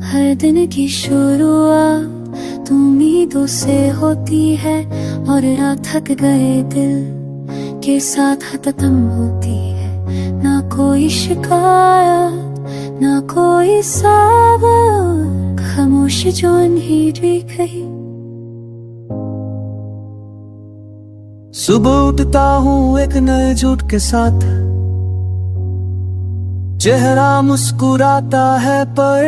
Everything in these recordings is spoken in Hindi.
हर दिन की शुरुआत उम्मीदों से होती है और रात थक गए दिल के साथ खत्म होती है। ना कोई शिकायत ना कोई सवाल, खामोश जो नहीं कही। सुबह उठता हूँ एक नए झूठ के साथ, चेहरा मुस्कुराता है पर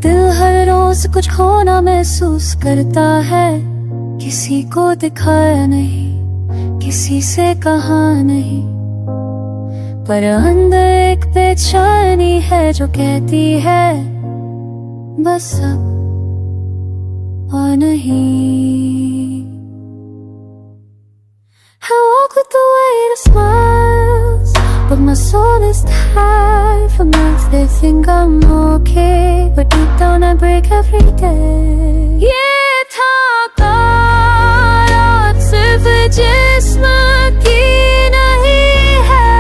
दिल हर रोज कुछ खोना महसूस करता है। किसी को दिखाया नहीं, किसी से कहा नहीं, पर अंदर एक बेचैनी है जो कहती है बस अब और नहीं। I walk with the weight of smiles, but my soul is tired. For months they think I'm okay, but deep down I break every day. ये थकावट सिर्फ जिस्म की नहीं है,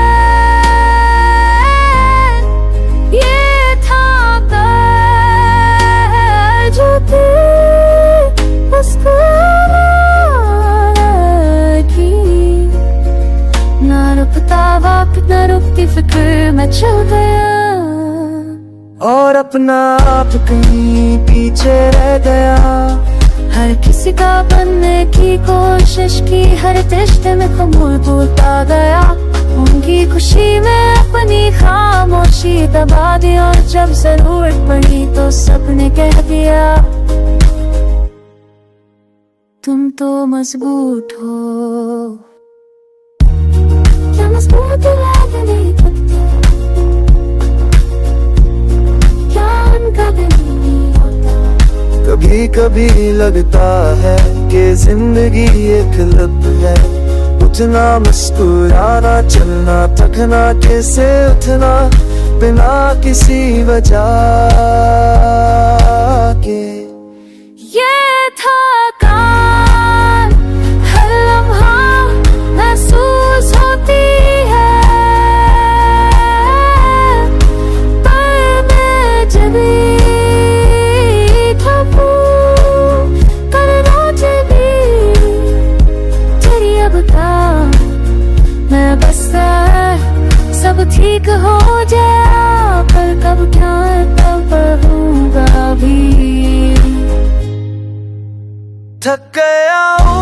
ये थकावट है जो दिल मुस्कुरा ना रुकती फिक्र मैं चल गया, और अपना आप कहीं पीछे रह गया। हर किसी का बनने की कोशिश की, हर रिश्ते में कबूल भूलता गया। उनकी खुशी में अपनी खामोशी दबा दी, और जब जरूरत पड़ी तो सबने कह दिया तुम तो मजबूत हो। मजबूत लग नहीं सकता, क्या उनका दिल नहीं होता। कभी कभी लगता है कि जिंदगी एक लब है, उठना मुस्कुराना चलना थकना कैसे उठना बिना किसी वजह के। ये थकान हर लम्हा महसूस होती है, पर मैं जब करना चाहिए तेरी अब का मैं बस सब ठीक हो जाए, पर कब क्या कब होगा भी। थक गया हूँ